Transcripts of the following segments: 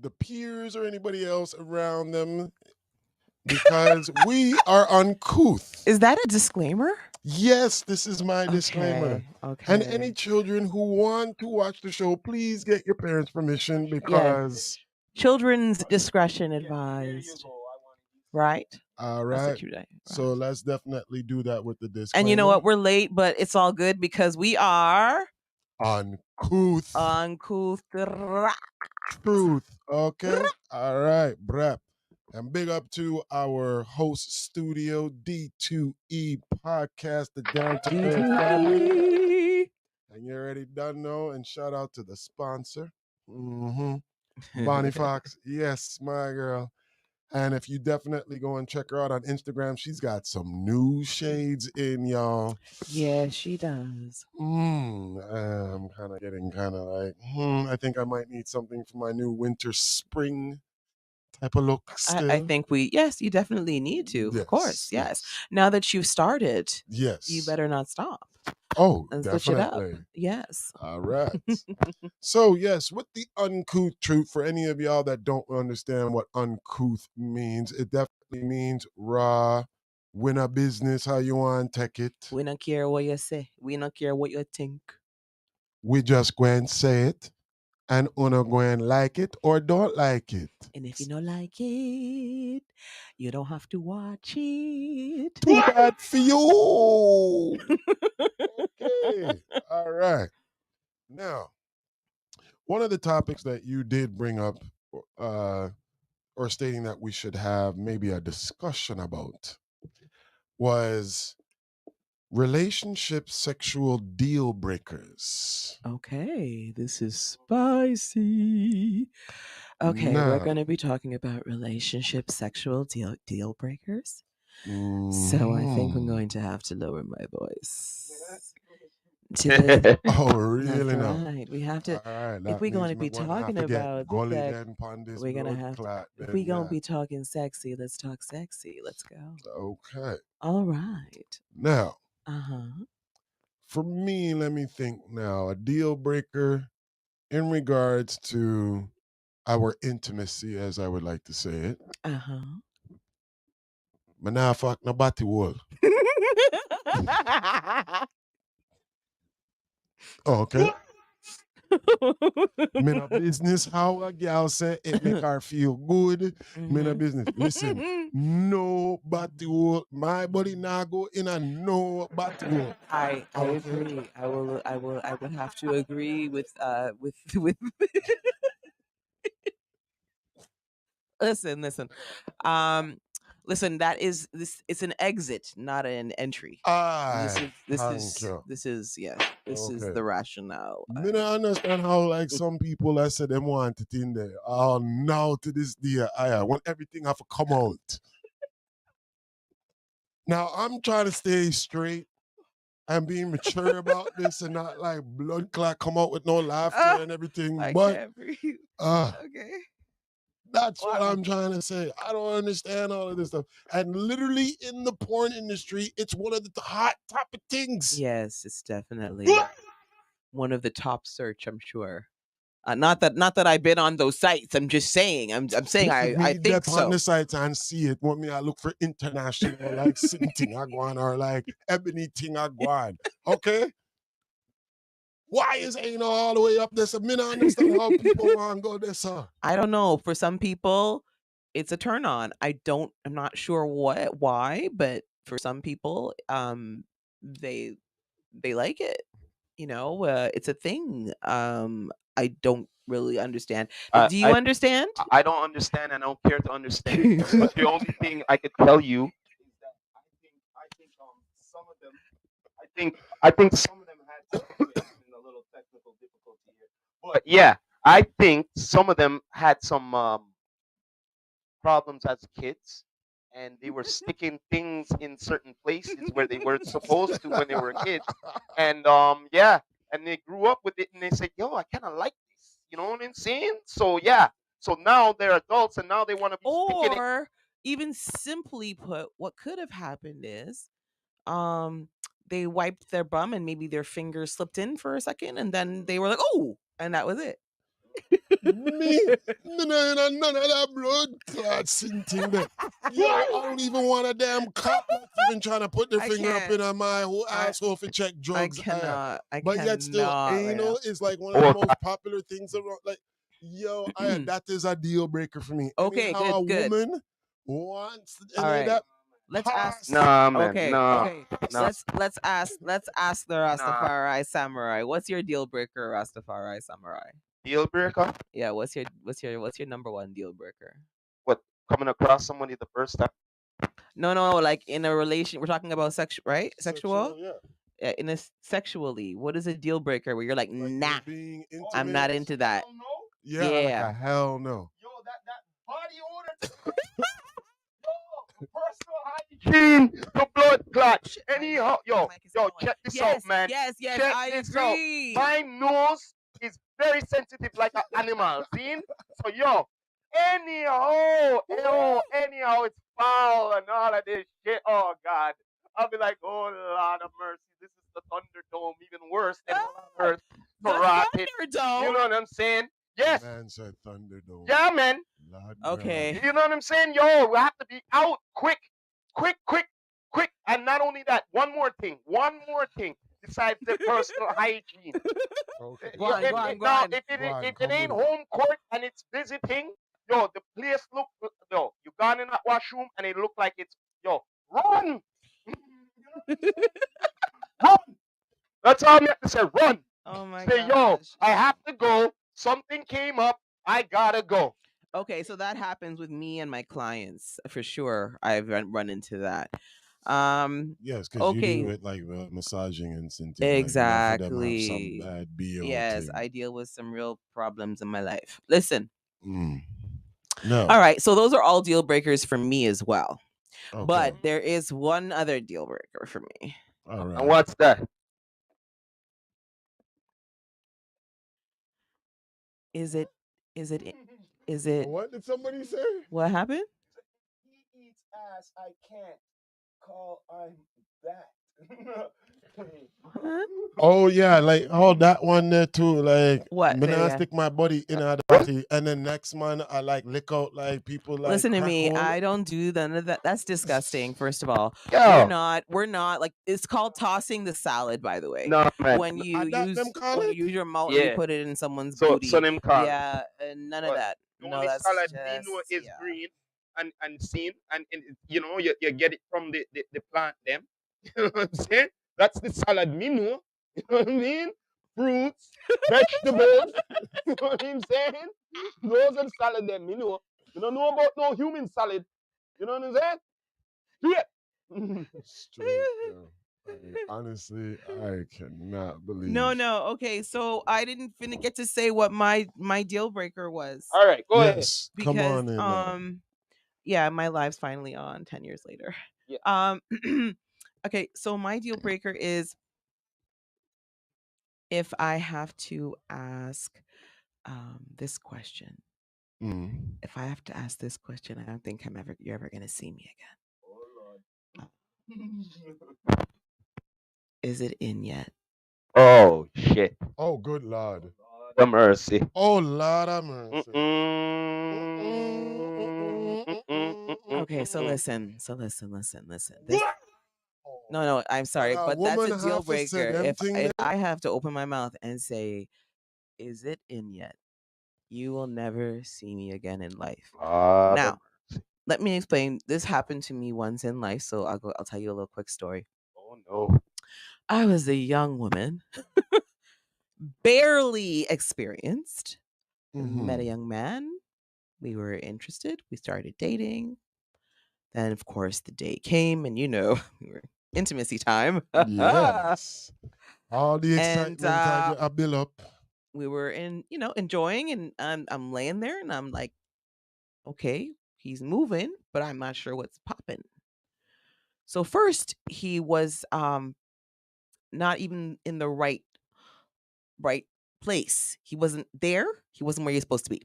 the peers or anybody else around them because we are uncouth. Is that a disclaimer? Yes, this is my disclaimer. Okay. And any children who want to watch the show, please get your parents' permission because. Children's discretion advised. Right? All That's the right. cue day. So let's definitely do that with the disclaimer. And you know what? We're late, but it's all good because we are uncouth. Uncouth. Truth. Okay. All right, Brep. And big up to our host studio, D2E Podcast, the Down to Earth family. And you already done know. And shout out to the sponsor, Bonnie Fox. Yes, my girl. And if you definitely go and check her out on Instagram, she's got some new shades in, y'all. Yeah, she does. I'm kind of getting like, I think I might need something for my new winter, spring type of look still. I think you definitely need to. Yes, of course, yes. Now that you've started, yes, you better not stop. Oh, and definitely. Switch it up. Yes. All right. So, yes, with the uncouth truth, for any of y'all that don't understand what uncouth means, it definitely means raw, win a business how you want to take it. We don't care what you say. We don't care what you think. We just go and say it, and una go and like it or don't like it. And if you don't like it, you don't have to watch it. Too bad for you. Okay. All right. Now, one of the topics that you did bring up, or stating that we should have maybe a discussion about, was relationship sexual deal breakers. Okay, this is spicy. Okay, we're going to be talking about relationship sexual deal breakers. So I think I'm going to have to lower my voice. Oh, really? That's right. We have to. If we're going to be talking about sex, we're gonna have to. If we're gonna be talking sexy, let's talk sexy. Let's go. Okay. All right. Now, for me, let me think now. A deal breaker in regards to our intimacy, as I would like to say it. Man, nah, fuck no body wall. Okay. Me no business how a girl say it make her feel good. Me no business. Listen, no body hole. My body now go in a no body hole. I agree. I would have to agree with listen. Listen, that is this. It's an exit, not an entry. This is the rationale. I don't understand how like some people I said they want it in there. Oh, now to this day, I want everything have to come out. Now I'm trying to stay straight and being mature about this and not like blood clot come out with no laughter and everything. I but can't breathe. Okay. That's what I'm trying to say. I don't understand all of this stuff. And literally in the porn industry, it's one of the hot topic things. Yes, it's definitely one of the top search, I'm sure. Not that I've been on those sites. I'm just saying. I'm saying I think so. On the sites and see it. Want me? I look for international like thing I go on or like ebony thing I go on. Okay. Why is anal all the way up there? So me not understand how people want to go there, sir. I don't know. For some people, it's a turn on. I'm not sure why, but for some people, they like it. You know, it's a thing. I don't really understand. Do you understand? I don't understand, and I don't care to understand. But the only thing I could tell you is that I think some of them, I think some of them had a little technical difficulty here. But yeah, I think some of them had some problems as kids, and they were sticking things in certain places where they weren't supposed to when they were kids. And and they grew up with it, and they said, "Yo, I kind of like this." You know what I'm saying? So yeah. So now they're adults, and now they want to be sticking it. Or even simply put, what could have happened is, they wiped their bum and maybe their fingers slipped in for a second, and then they were like, "Oh," and that was it. Me, none of that blood clot thing there. Yo, I don't even want a damn cop that's even trying to put their I finger up can't. in my asshole for check I drugs. cannot. I But yet still, cannot right anal now. is like one of the most popular things around. Like, yo, that is a deal breaker for me. Okay, Anyhow, good. a woman wants All any of right. that. Let's ask. Pass. Nah, man. Okay, Nah. okay. Nah. Let's ask the Rastafari samurai. What's your deal breaker, Rastafari samurai? Deal breaker? Yeah, what's your number one deal breaker? What? Coming across somebody the first time? No, like in a relation. We're talking about right? Sexual. Yeah. In a sexually, what is a deal breaker where you're like, Like nah, being intimate. I'm not into that. Hell no. Yeah, like Yeah. a hell no. Yo, that body odor. Yo, personal hygiene, the blood clot. Anyhow, yo, check this out, man. Yes, Check I this out. agree. My nose is very sensitive like an animal. See? So, yo, anyhow, it's foul and all of this shit. Oh, God. I'll be like, oh, Lord of mercy. This is the Thunderdome, even worse than Earth. The Carotid. Thunderdome. You know what I'm saying? Yes. Man said Thunderdome. Yeah, man. Lord Okay. God. You know what I'm saying? Yo, we have to be out quick. And not only that, one more thing besides the personal hygiene. Okay. Go on. Now, if Go on, it come ain't with it. home court and it's visiting, yo, the place you gone in that washroom and it look like it's, run! Run! That's all you have to say, run! Oh my Say, gosh. I have to go. Something came up. I gotta go. Okay, so that happens with me and my clients for sure. I've run into that. Yes, because okay. you do it like massaging and something. Exactly. Like, some bad BO yes, thing. I deal with some real problems in my life. Listen. No. All right, so those are all deal breakers for me as well. Okay. But there is one other deal breaker for me. All right. And what's that? Is it? What did somebody say? What happened? He eats ass. I can't call I'm that. Oh yeah, like that one there too. Like What? when I Yeah. stick my body in a body, and then next man I like lick out like people like. Listen to crack me. hole. I don't do none of that. That's disgusting. First of all, Yo. we're not like it's called tossing the salad. By the way, No, man. when you use your mouth and Yeah. you put it in someone's So booty. them call it. Yeah, none of that. The No, only that's salad just, we know is yeah. green and seen and you get it from the plant them. You know what I'm saying? That's the salad me know. You know what I mean? Fruits, vegetables. You know what I'm saying? Those are the salad them me know. You don't know about no human salad. You know what I'm saying? Yeah. Straight, yo. Honestly, I cannot believe. No. Okay, so I didn't get to say what my deal breaker was. All right, go ahead. Yes, Because come on in. yeah, my life's finally on 10 years later. Yeah. Okay, so my deal breaker is if I have to ask this question. If I have to ask this question, I don't think you're ever gonna see me again. Oh Lord. Is it in yet? Oh shit. Oh good Lord. The mercy. Oh Lord of mercy. Okay, so listen. This, no, I'm sorry, but that's a deal breaker. If I have to open my mouth and say, "Is it in yet?" You will never see me again in life. Now, let me explain. This happened to me once in life, so I'll tell you a little quick story. Oh no. I was a young woman, barely experienced. Met a young man. We were interested. We started dating. Then, of course, the day came, and we were intimacy time. Yes. All the excitement I build up. We were enjoying, and I'm laying there, and I'm like, okay, he's moving, but I'm not sure what's popping. So first, he was not even in the right place. He wasn't there. He wasn't where he's supposed to be.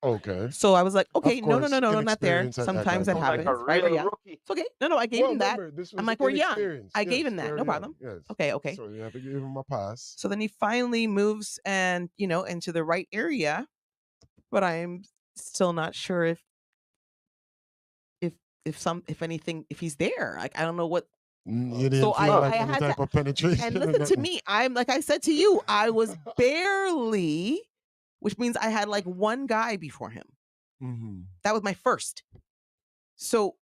Okay. So I was like, okay, no, not there. Sometimes that happens. Like a real rookie. It's okay. No, I gave him that. I'm like, we're young. I gave him that. No problem. Yes. Okay. So you have to give him a pass. So then he finally moves and into the right area. but I am still not sure if anything, if he's there. Like, I don't know what. You didn't So feel I like any had type to, of penetration. and or listen to nothing? me. I'm like I said to you, I was barely, which means I had like one guy before him. Mhm. That was my first. So,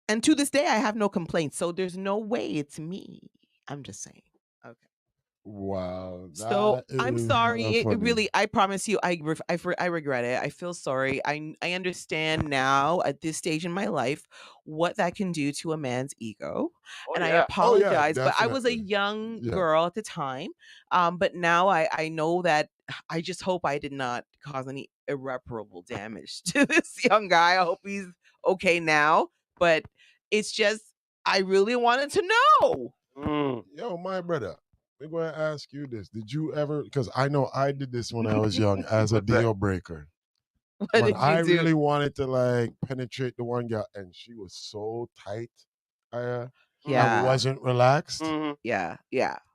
and to this day, I have no complaints. So there's no way it's me. I'm just saying. Okay. Wow. So that I'm is sorry. hella It funny. really, I promise you, I regret it. I feel sorry. I understand now at this stage in my life what that can do to a man's ego, Oh, and I yeah. apologize. But I was a definitely. young Yeah. girl at the time. But now I know that I just hope I did not cause any irreparable damage to this young guy. I hope he's okay now. But it's just I really wanted to know. Mm. Yo, my brother, we're going to ask you this. Did you ever, because I know I did this when I was young as a What's that? deal breaker. What When did you I do? really wanted to like penetrate the one girl and she was so tight, I Yeah. wasn't relaxed. Mhm. Yeah.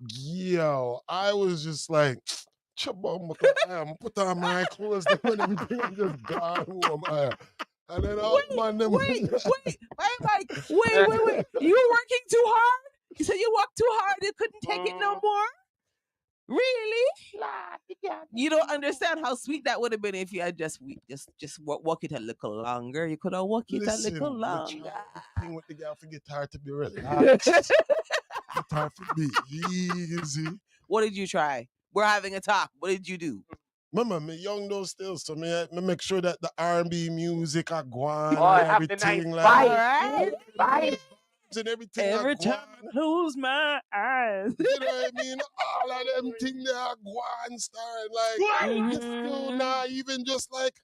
Yo, I was just like, "Chabom, put on my clothes and everything and just gone home. And then all man them Wait. I'm like, wait. You were working too hard? You said you worked too hard, you couldn't take it no more? Really? You don't understand how sweet that would have been if you had just walk it a little longer. You could have walked it a Listen, little me try longer. the thing with the girl for guitar to be relaxed. Guitar to be easy. What did you try? We're having a talk. What did you do? Remember, me young though still, so me make sure that the R&B music are going Oh, I and have the nice everything vibe. like Alright. Vibe. and everything Every are time going. I close my eyes. You know what I mean? All of them things they are going start like you still not even just like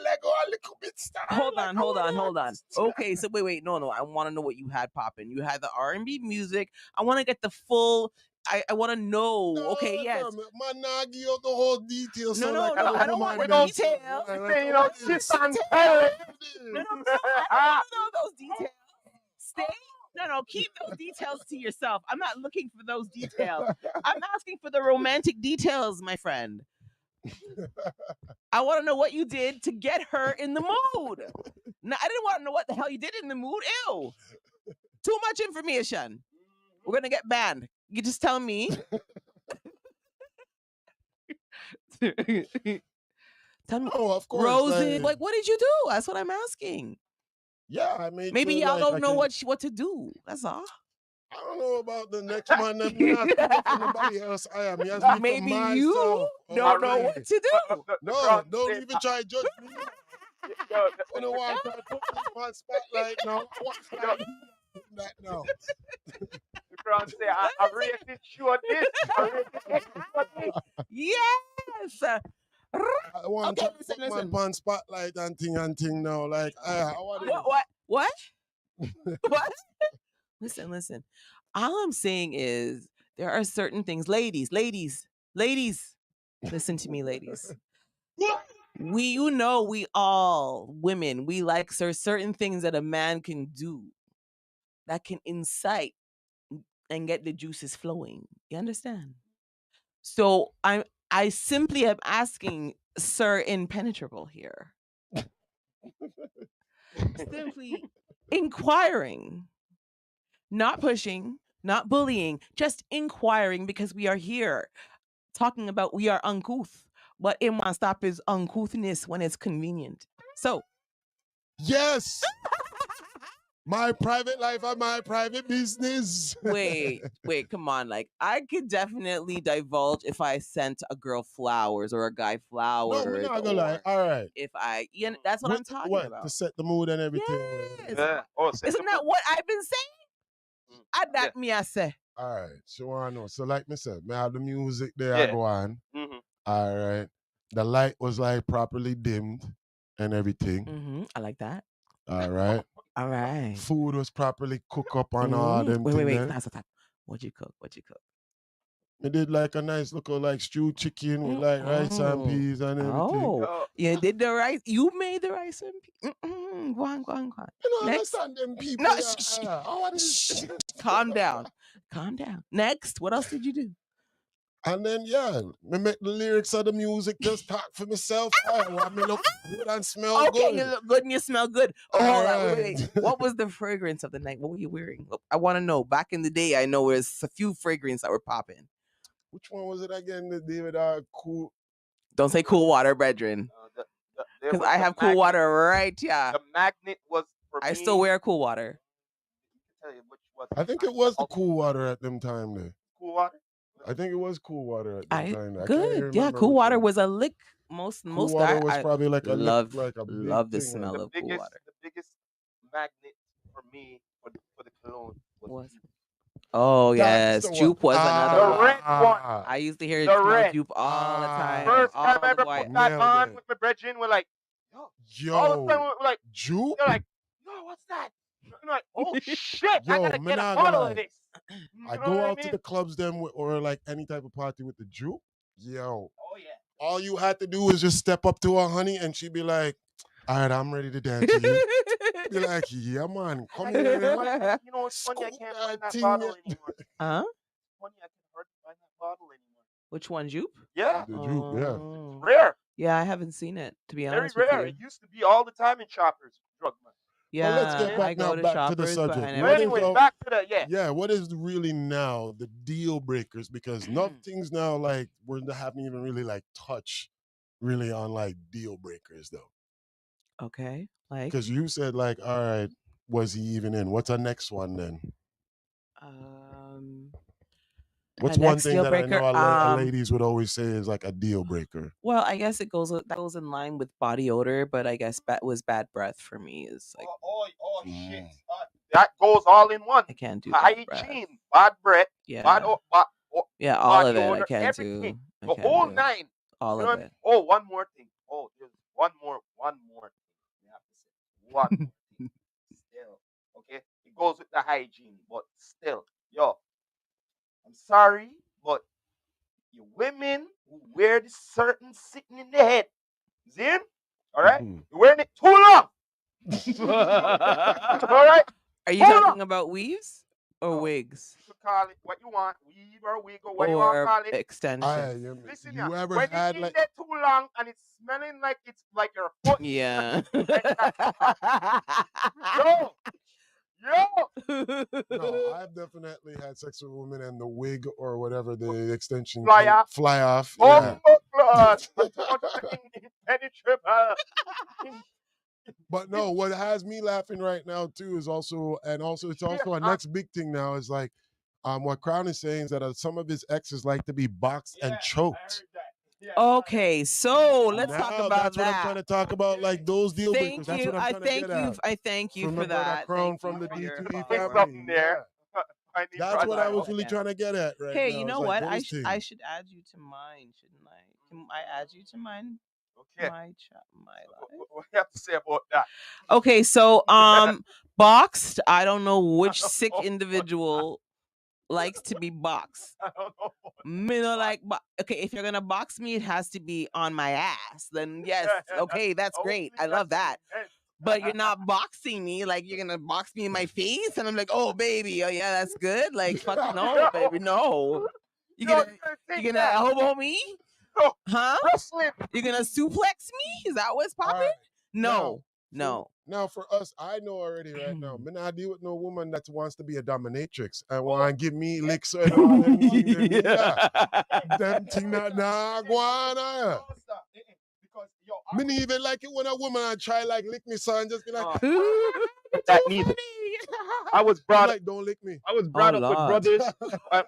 let go a little bit start. Hold like, on. I wanna- Okay, so wait, no. I want to know what you had popping. You had the R&B music. I want to get the full. I want to know. No, Okay, yes. Man, nah, give you the whole details. No, so no, like, no, I don't want the details. Say, you know, kiss and tell. No, I don't want to know those details. Stay. No, keep those details to yourself. I'm not looking for those details. I'm asking for the romantic details, my friend. I want to know what you did to get her in the mood. No, I didn't want to know what the hell you did in the mood. Ew. Too much information. We're gonna get banned. You just tell me. Tell me, Oh, of course. Rosie. Like, what did you do? That's what I'm asking. Yeah, I made Maybe sure, y'all like, don't I know can- what to do. That's all. I don't know about the next man. I'm not speaking for nobody else. I am. Yes, speak for Maybe myself. you don't know okay? what to do. No, don't even try to judge me. Yo, I don't want to put me on spotlight now. What can I do that now? the crowd say, I rated sure this. I rated extra this. Yes. I want Okay, to listen, put listen. my pan spotlight and thing now. Like, what? What? What? Listen. All I'm saying is there are certain things, ladies. Listen to me, ladies. We all women, we like certain things that a man can do that can incite and get the juices flowing. You understand? So I simply am asking Sir Impenetreble here. Simply inquiring, not pushing, not bullying, just inquiring because we are here talking about we are uncouth, but it won't stop his uncouthness when it's convenient. So, Yes. My private life and my private business. wait, come on. Like, I could definitely divulge if I sent a girl flowers or a guy flowers. No, we're not gonna lie. All right. If that's what I'm talking what, about. to set the mood and everything. Yes. Yeah. Oh, Isn't that what I've been saying? That me I say. All right. So I know. So like me said, me have the music there Yeah. go on. Mm-hmm. All right. The light was like properly dimmed and everything. I like that. All right. All right. Food was properly cooked up on all them Wait. thing there. That's the time. What'd you cook? I did like a nice look like stewed chicken with like rice and peas and everything. Oh, you did the rice. You made the rice and peas. Go on. You don't Next. understand them people. No, What is Calm down. Next, what else did you do? And then, me make the lyrics of the music just talk for myself. I want me look good and smell Okay, you good. look good and you smell good. Oh, hold on. Wait, Alright. What was the fragrance of the night? What were you wearing? I want to know. Back in the day, I know there's a few fragrances that were popping. Which one was it again? The David Cool. Don't say cool water, brethren. There Because was I the have cool magnet. water right here. The magnet was for I me. still wear cool water. I can tell you which was. I think it was the cool water at them time there. Cool water. I think it was cool water at them time. I can't Good. remember Yeah, cool which water one. was a lick. Most Cool water was I probably like a love like a big love the thing, smell right? of cool water. The biggest magnet for me for the cologne was Jupe. Oh That's yes, the one. Jupe was another The one. red one. I used to hear it The smell red. Jupe all the time. First time all I the ever while. put that Nailed on it. with my brethren, we're like, Yo, all of a sudden we're like, Jupe? they're like, yo, what's that? I'm like, oh shit, I Yo, gotta me get a not bottle gonna of lie. this. You I know go what out I to mean? the clubs then or like any type of party with the Jupe. Yo, Oh yeah. all you had to do was just step up to her honey and she'd be like, all right, I'm ready to dance to you. Be like, yeah man, come here now. You know, it's funny, I Scoop can't that find that thing, bottle yeah. anymore. Huh? It's funny, I can hardly find that bottle anymore. Which one, Jupe? Yeah. The Jupe, yeah. Oh. Rare. Yeah, I haven't seen it, to be Very honest with rare. you. It used to be all the time in Shoppers Drug Mart. Yeah, Well, let's get I back go now to back to the Shoppers, but I subject. never. But anyways, back to the what is really now the deal breakers? Because nothing's now like we haven't even really like touched really on like deal breakers though. Okay, like Because you said like, all right, was he even in? What's our next one then? What's my one next thing deal that I know breaker. ladies would always say is like a deal breaker? Well, I guess that goes in line with body odor, but I guess was bad breath for me. Is like shit. That goes all in one. I can't do bad breath. Hygiene, bad breath, Yeah, yeah, all of it. odor, I can't everything. do. The whole nine. All You know of what I mean? it. Oh, one more thing. Oh, there's one more thing. We have to say one more thing. Still, okay. It goes with the hygiene, but still, yo, I'm sorry, but you women who wear this certain sitting in the head, see? All right, you're wearing it too long. All right. Are you talking about weaves or wigs? You could call it what you want, weave or wig or what you want to call it. Extension. Listen, you ever when had it's in like there too long and it's smelling like it's like your foot. Yeah. Yo. No, I've definitely had sex with women and the wig or whatever the extension fly off. Yeah. Impenetreble. But no, what has me laughing right now too is also it's also a next big thing now is like what Crown is saying is that some of his exes like to be boxed and choked. Okay, so let's talk about that's what I'm trying to talk about, like those deal breakers. That's what I'm trying to get at. I thank you for that. Crown from the D2E family. There. That's what I was really trying to get at right now. Hey, you know what? I should add you to mine, shouldn't I? Can I add you to mine? Okay. My life. What do you have to say about that? Okay, so boxed. I don't know which sick individual likes to be boxed. I don't know. Me no like okay, if you're gonna box me, it has to be on my ass. Then yes, okay, that's great. I love that. But you're not boxing me, like you're gonna box me in my face, and I'm like, oh baby, oh yeah, that's good. Like fuck no, baby, no. You gonna elbow me? Huh? You're gonna suplex me? Is that what's popping? No. Now for us, I know already right now. Me not deal with no woman that wants to be a dominatrix and want to give me licks and all them things. Them thing that go on. Me even like it when a woman try like lick me, so and just be like, that neither. I was brought like, don't lick me. I was brought up with brothers,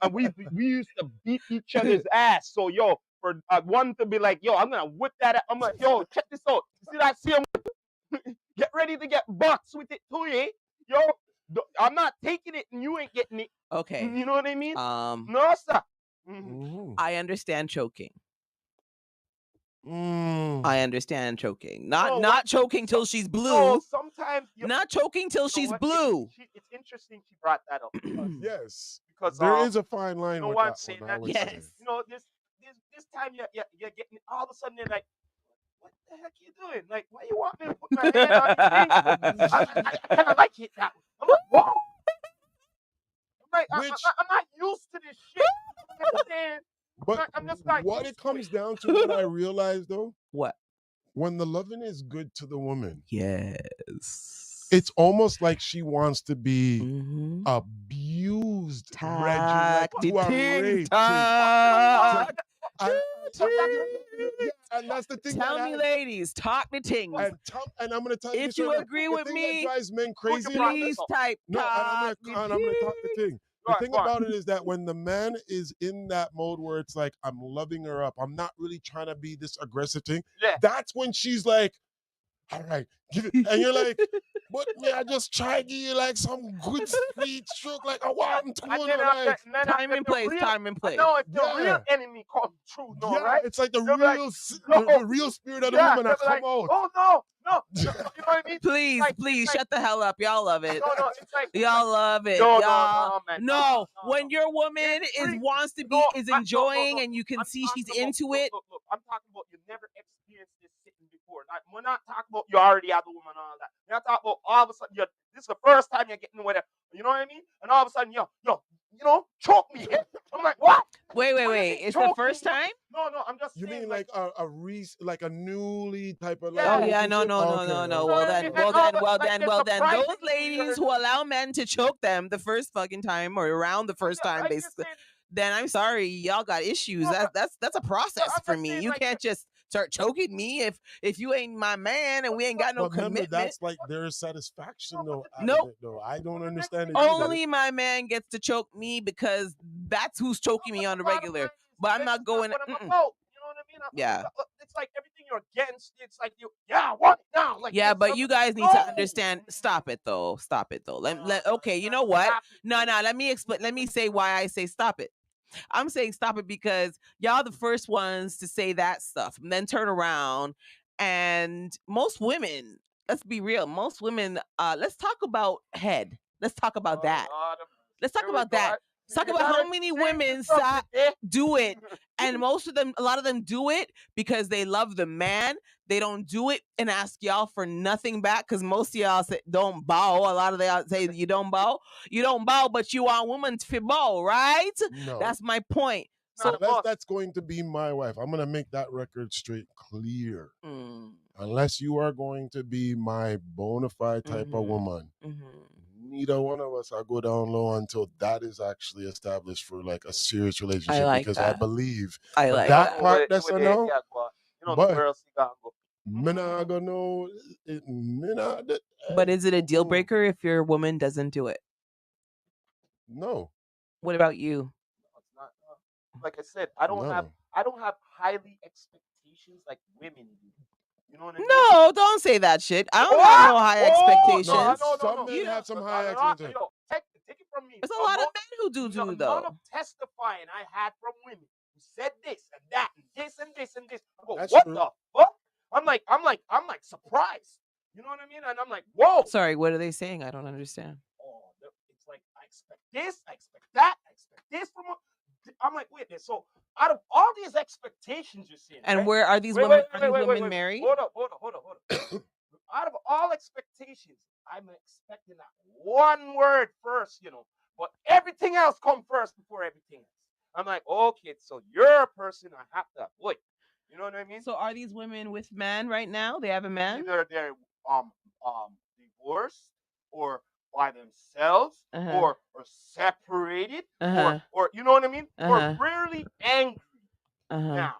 and we used to beat each other's ass. So yo, for one to be like, yo, I'm gonna whip that. I'm like, yo, check this out. See that? See him. Get ready to get boxed with it too, eh? Yo, I'm not taking it, and you ain't getting it. Okay. You know what I mean? No, sir. I understand choking. I understand choking. Not choking till she's blue. No, sometimes not choking till she's blue. It's interesting she brought that up. Yes, because there is a fine line. You know with what I'm that saying? one, That, yes. Say. You know this time you're getting all of a sudden they're like, what the heck you doing? Like, why you want me to put my hand on your thing? I kind of like it that way. I'm like, whoa. I'm like, I'm not used to this shit. You know what I'm saying? But I'm just not what used it to comes down to, what I realized though, What? when the loving is good to the woman, Yes. it's almost like she wants to be Mm-hmm. abused, Reggie, Talk like the to a ting, rape. talk I- the yeah, ting. and that's the thing. Tell me, ladies, talk the things. And I'm gonna tell you If this you right now. agree The with thing that me, drives men crazy you about process please up? type no, and I'm talk gonna talk the thing. The Right, thing right. about it is that when the man is in that mode where it's like I'm loving her up, I'm not really trying to be this aggressive thing. Yeah. That's when she's like, "All right, give it," and you're like, "But me, I just try to give you like some good sweet stroke, like I want to And know, then like time and place, time and place. No, if the real yeah, enemy comes true, no, yeah." right? It's like the They'll be like, real, no, the real spirit of the yeah, woman they'll that be come like, out. oh no, you know what I mean? Please, Like, please like, shut the hell up. Y'all love it. no, it's like Y'all love it. no, Y'all. no, man, No, no. when your woman It's is free. wants to be No, is no. enjoying and you can I'm see she's talking about- into it. Look, I'm talking about you never experienced this sitting before. Like, we're not talking about you already had the woman and all that. We're not talking about all of a sudden this is the first time you're getting with her. You know what I mean? And all of a sudden, choke me. I'm like, what? Wait. What do you mean, It's the choke first me? time? No, I'm just You saying. mean like like a newly type of Yeah. Oh like yeah, relationship? no. Okay, You know Well what I then, mean? well And all then, the- well like, then, there's well then. Those surprising ladies weird- who allow men to choke them the first fucking time or around the first time, I'm just basically. saying, Then I'm sorry, y'all got issues. No, That's a process I'm for just me. saying, You like, can't just start choking me if you ain't my man and we ain't got no but remember, commitment. that's like their satisfaction though. Out Nope. of it, though. I don't understand it thing- either. Only my man gets to choke me because that's who's choking me on the regular. But I'm not going. What I'm about. You know what I mean? Yeah. It's like everything you're against. It's like what now? Like Yeah, this, but I'm you like, guys need to no. understand. Stop it though. Okay, you know what? No. Let me explain. Let me say why I say stop it. I'm saying stop it because y'all the first ones to say that stuff and then turn around and most women, let's be real, most women, let's talk about head. Let's talk about that. Let's talk about that. Let's talk about how many women do it. And a lot of them do it because they love the man. They don't do it and ask y'all for nothing back because most of y'all say don't bow. A lot of y'all say you don't bow. You don't bow, but you want women to bow, right? No, That's my point. so unless that's going to be my wife, I'm gonna make that record straight clear. Unless you are going to be my bona fide type of woman, neither one of us are go down low until that is actually established for like a serious relationship. like because that. I believe I like that that. part that's a no. But where else you gotta go? me not gonna know. But is it a deal breaker if your woman doesn't do it? No. What about you? It's not, like I said, I don't have highly expectations like women do. You know what I mean? No, don't say that shit. I don't have no high expectations. No, some men have some high expectations. Take it from me. There's a lot of men who do The amount though. of testifying I had from women who said this and that and this and this and this. I go, That's what true. the fuck? I'm like surprised. You know what I mean? And I'm like, whoa. Sorry, what are they saying? I don't understand. Oh, it's like I expect this, I expect that, I expect this from her. I'm like, wait, so out of all these expectations you're seeing, And right? where are these women? Are these women married? Hold up. Out of all expectations, I'm expecting that one word first, but everything else come first before everything else. I'm like, okay, so you're a person I have to avoid. You know what I mean? So are these women with men right now? They have a man? Either they're divorced or by themselves or separated or you know what I mean? Or really angry now.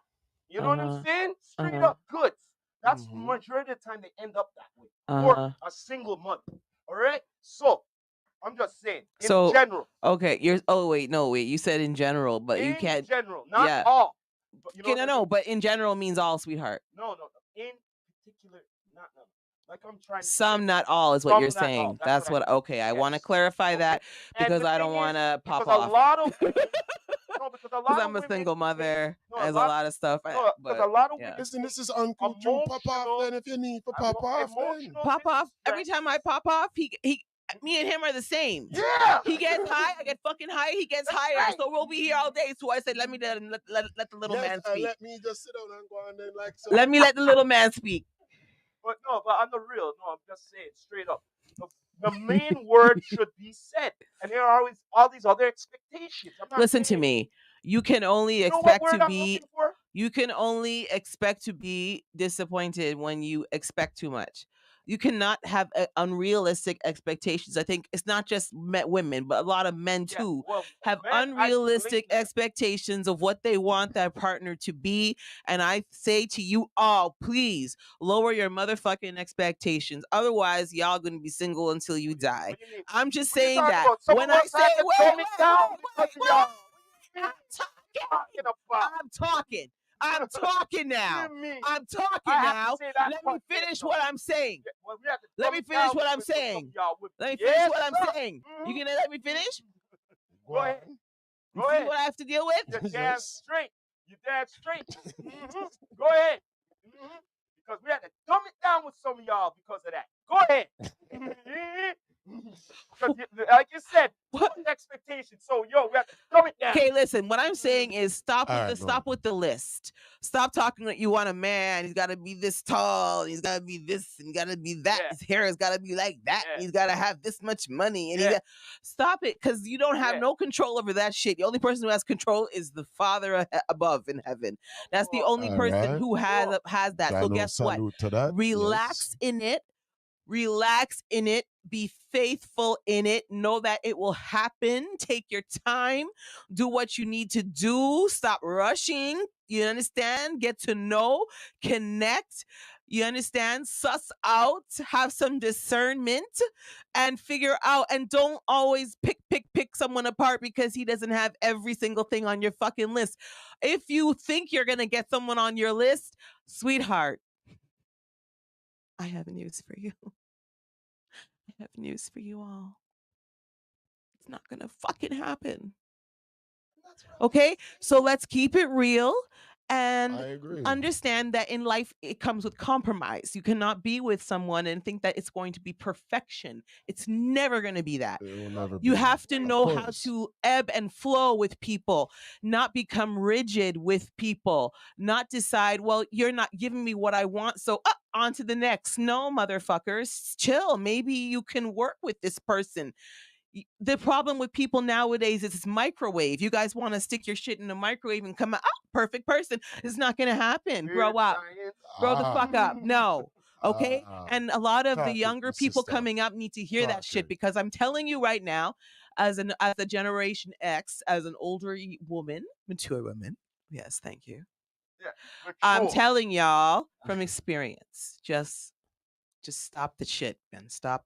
You know what I'm saying? Straight up goods. That's majority of the time they end up that way. Or a single mother. All right? So I'm just saying in general. Okay, you said in general, but you can't. In general, not all. But, but in general means all, sweetheart. No. In particular, not no. Like I'm trying to Some, not all, is what you're saying. That's what. Okay, I want to clarify that because I don't want to pop off. Because a lot of because I'm a single mother. There's a lot of stuff. Because a lot of women. Listen, this is Unclouth. Pop off then if you need to pop off. Pop off. Every time I pop off, me and him are the same. Yeah. He gets high, I get fucking high. He gets higher. Right. So we'll be here all day. So I said, let the little man speak. Let me just sit down and go on then like so. Let me let the little man speak. But on the real, I'm just saying straight up. The main word should be said, and there are always all these other expectations. Listen to me. You can only You know what expect word to I'm be looking for? you can only expect to be disappointed when you expect too much. You cannot have unrealistic expectations. I think it's not just women, but a lot of men Yeah, too well, have man, I unrealistic believe- expectations of what they want their partner to be. And I say to you all, please lower your motherfucking expectations. Otherwise, y'all gonna be single until you die. What do you mean? I'm just What you saying talking that about? Some when of I us say, have to dumb it down because of y'all. I'm Talking about. I'm talking. I'm talking now. You mean? I'm talking I have now. to say that Let me part finish also. what I'm saying. Yeah, well, we have to Let dumb me it finish down what I'm with some of saying. y'all women. Let me finish Yes, what I'm sir. saying. Mhm. You gonna let me finish? Go ahead. You Go see ahead. what I have to deal with? You're damn Yes. straight. You're damn straight. Go ahead. Because we had to dumb it down with some of y'all because of that. Go ahead. Because, like you said, What? expectations. So, yo, we have to dumb it down. Okay, listen. What I'm saying is stop All with right, the go stop with the list. Stop talking that you want a man. He's got to be this tall. And he's got to be this and got to be that. Yeah. His hair has got to be like that. Yeah. And he's got to have this much money. And Yeah. stop it, because you don't have Yeah. no control over that shit. The only person who has control is the Father above in heaven. That's the only All person right. who has that. So Salute, guess what? salute to that. Relax in it. Relax in it. Be faithful in it. Know that it will happen. Take your time. Do what you need to do. Stop rushing. You understand? Get to know. Connect. You understand? Suss out. Have some discernment and figure out. And don't always pick someone apart because he doesn't have every single thing on your fucking list. If you think you're going to get someone on your list, sweetheart, I have news for you. I have news for you all. It's not gonna fucking happen. Okay? So let's keep it real and I agree. understand that in life it comes with compromise. You cannot be with someone and think that it's going to be perfection. It's never going to be that. It will never be. You have to Of know how course. to ebb and flow with people, not become rigid with people, not decide, well, you're not giving me what I want, so on to the next. No, motherfuckers, chill. Maybe you can work with this person. The problem with people nowadays is it's microwave. You guys want to stick your shit in the microwave and come out, perfect person. It's not going to happen. Grow up. Grow the fuck up. No. Okay. And a lot of the Tactical younger people sister. coming up need to hear that shit, Talking. because I'm telling you right now, as a Generation X, as an older woman, mature woman. Yes, thank you. Yeah, I'm mature. telling y'all from experience, just stop the shit, man. Stop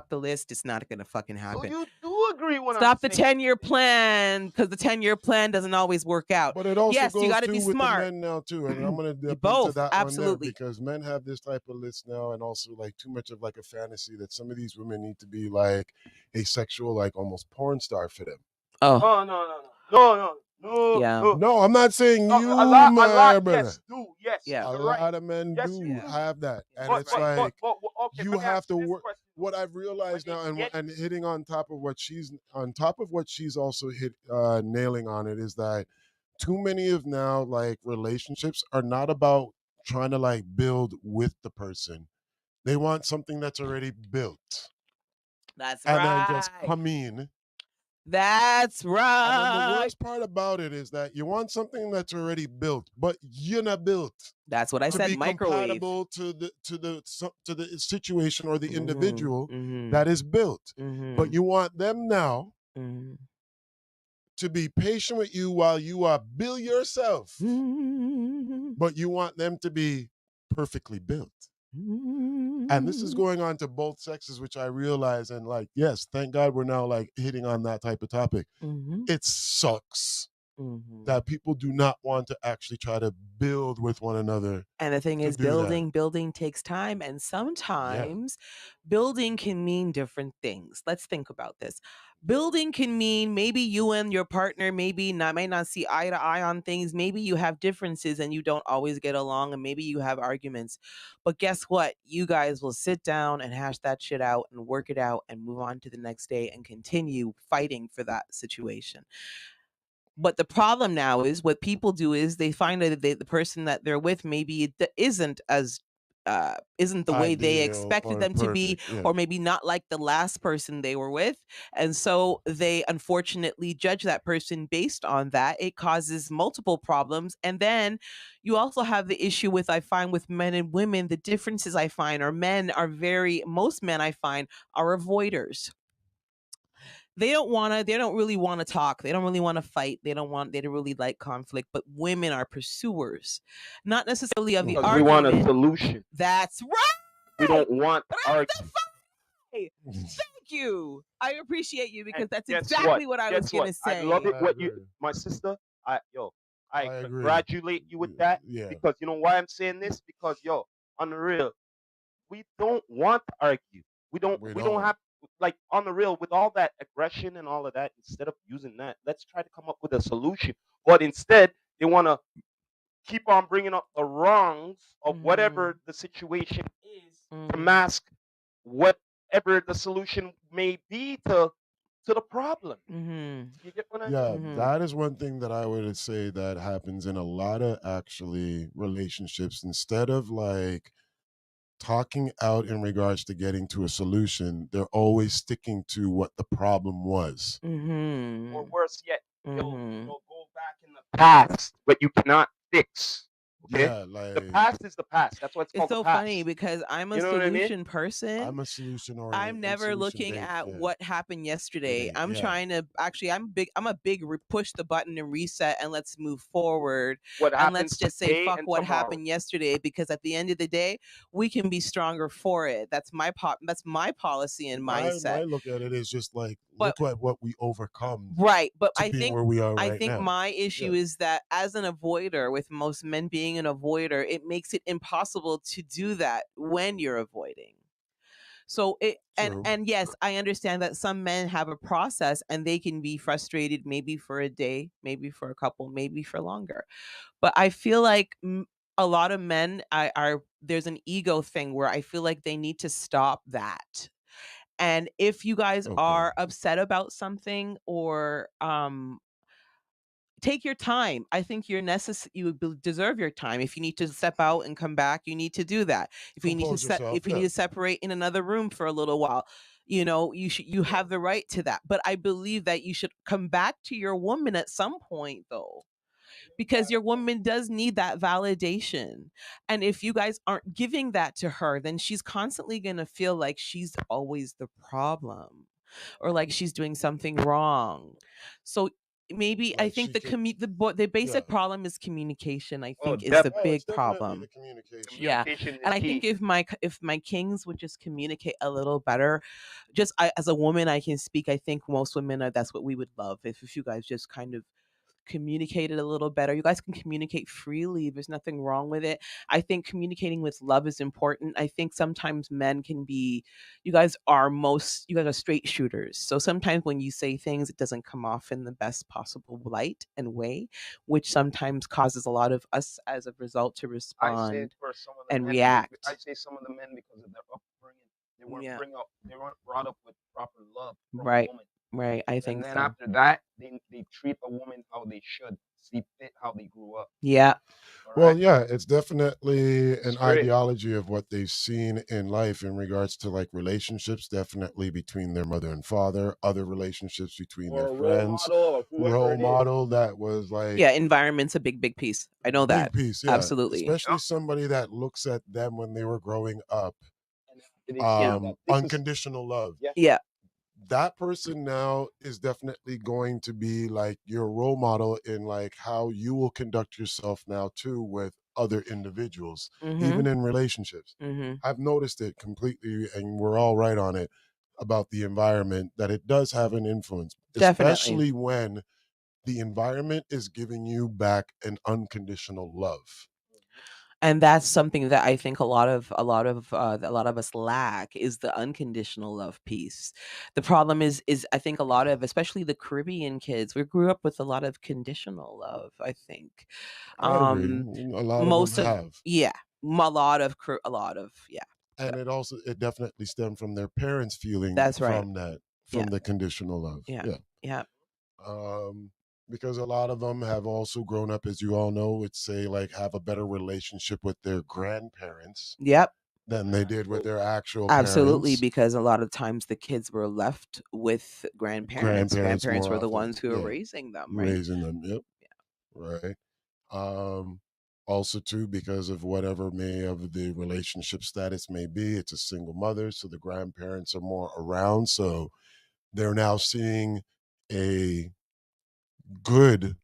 the list. It's not gonna fucking So happen. you do agree when Stop the I'm saying 10-year plan, because the 10-year plan doesn't always work out. But it also Yes, you goes got to too be with the smart. men now too, and I'm gonna dip Both, into that absolutely. one there because men have this type of list now, and also like too much of like a fantasy that some of these women need to be like a sexual, like almost porn star for them. Oh, no. Yeah. No, I'm not saying you, A lot, my brother. yes, do, yes. Yeah. A You're right. lot of men Yes, do you have that, and But, it's but, like but, okay, you let me have ask to this work. question. What I've realized When now, they get- and hitting on top of what she's also nailing on it, is that too many of now like relationships are not about trying to like build with the person. They want something that's already built, That's and right. then just come in. That's right. And then the worst part about it is that you want something that's already built, but you're not built That's what I to said. be Microwave. compatible to the situation or the individual Mhm. that is built. Mhm. But you want them now Mhm. to be patient with you while you are build yourself, Mhm. but you want them to be perfectly built. And this is going on to both sexes, which I realize, and like, yes, thank God we're now like hitting on that type of topic. Mhm. It sucks Mhm. that people do not want to actually try to build with one another. And the thing to is, do that. building takes time, and sometimes building can mean different things. Let's think about this. Building can mean maybe you and your partner may not see eye to eye on things. Maybe you have differences and you don't always get along, and maybe you have arguments. But guess what? You guys will sit down and hash that shit out and work it out and move on to the next day and continue fighting for that situation. But the problem now is what people do is they find that the person that they're with maybe isn't as isn't the way they Ideal expected or them to be, perfect. Yeah. or maybe not like the last person they were with, and so they unfortunately judge that person based on that. It causes multiple problems, and then you also have the issue with, I find, with men and women, the differences I find are most men I find are avoiders. They don't really want to talk, they don't really want to fight, they don't really like conflict, but women are pursuers, not necessarily of the Because we want a argument. solution. That's right. We don't want argument. Thank you, I appreciate you, because And that's guess exactly what? what I was Guess gonna what? I say. love it. I What you, agree. my sister. I I agree. congratulate you with that. Yeah. Because you know why I'm saying this? Because on the real, we don't want to argue. We don't. We We don't don't. have, like, on the real, with all that aggression and all of that. Instead of using that, let's try to come up with a solution. But instead, they want to keep on bringing up the wrongs of whatever the situation is to mask whatever the solution may be to the problem. You get what I Yeah, mean? that is one thing that I would say that happens in a lot of actually relationships. Instead of like talking out in regards to getting to a solution, they're always sticking to what the problem was. Or worse yet, they'll go back in the past, but you cannot fix. Okay, Yeah, the like past is the past. That's why it's It's called the so funny past. because I'm a You know what I mean? solution person. I'm a solution oriented I'm and never solution looking based. at Yeah. what happened yesterday. I'm Yeah. trying to actually, I'm a big push the button and reset and let's move forward. What And let's happens just say today fuck and what tomorrow. happened yesterday, because at the end of the day, we can be stronger for it. That's my policy and My mindset. look at it is just like But look at what we overcome right, but to being where we are I right think now. my issue Yeah. is that as an avoider, with most men being an avoider, it makes it impossible to do that when you're avoiding. So it True. and yes, I understand that some men have a process and they can be frustrated maybe for a day, maybe for a couple, maybe for longer. But I feel like a lot of men are there's an ego thing where I feel like they need to stop that. And if you guys Okay. are upset about something, or take your time. I think you deserve your time. If you need to step out and come back, you need to do that. If you need to Compose yourself. if you need to separate in another room for a little while, you have the right to that. But I believe that you should come back to your woman at some point, though, because your woman does need that validation. And if you guys aren't giving that to her, then she's constantly going to feel like she's always the problem, or like she's doing something wrong. So maybe I Like think she could. the basic Yeah. problem is communication. I Oh, think is the Oh, it's big definitely problem. the communication. Yeah. communication is And I key. think if my kings would just communicate a little better, as a woman, I can speak. I think most women that's what we would love, if you guys just kind of communicated a little better. You guys can communicate freely. There's nothing wrong with it. I think communicating with love is important. I think sometimes men can be, you guys are straight shooters. So sometimes when you say things, it doesn't come off in the best possible light and way, which sometimes causes a lot of us as a result to I say respond for some of the and men. I react. say some of the men because of their upbringing. They weren't Yeah. They weren't brought up with proper love from a Right. woman. Right. I And think then so. after that, they treat a woman how they should, see fit how they grew up. Yeah. All Well, right? yeah, it's definitely an Straight. ideology of what they've seen in life in regards to like relationships, definitely between their mother and father, other relationships between Or their a role friends, model or whoever role it is. model that was like Yeah. Environment's a big piece. I know big that. piece, yeah. Absolutely. Especially Yep. somebody that looks at them when they were growing up. And after they see that this is Unconditional love. Yeah. That person now is definitely going to be like your role model in like how you will conduct yourself now too with other individuals, even in relationships. I've noticed it completely, and we're all right on it about the environment, that it does have an influence, Definitely. especially when the environment is giving you back an unconditional love. And that's something that I think a lot of us lack, is the unconditional love piece. The problem is I think a lot of, especially the Caribbean kids, we grew up with a lot of conditional love, I think. I agree. A lot of them have. Yeah, a lot of yeah. And it definitely stemmed from their parents feeling That's right. from that, Yeah. from the conditional love. Yeah. Yeah. Because a lot of them have also grown up, as you all know, would say like have a better relationship with their grandparents. Yep. than they did with their actual Absolutely, parents. because a lot of times the kids were left with grandparents. Grandparents more were the often, ones who were yeah, raising them, right? raising them. Yep, right. Also too, because of whatever may of the relationship status may be, it's a single mother, so the grandparents are more around. So they're now seeing a good,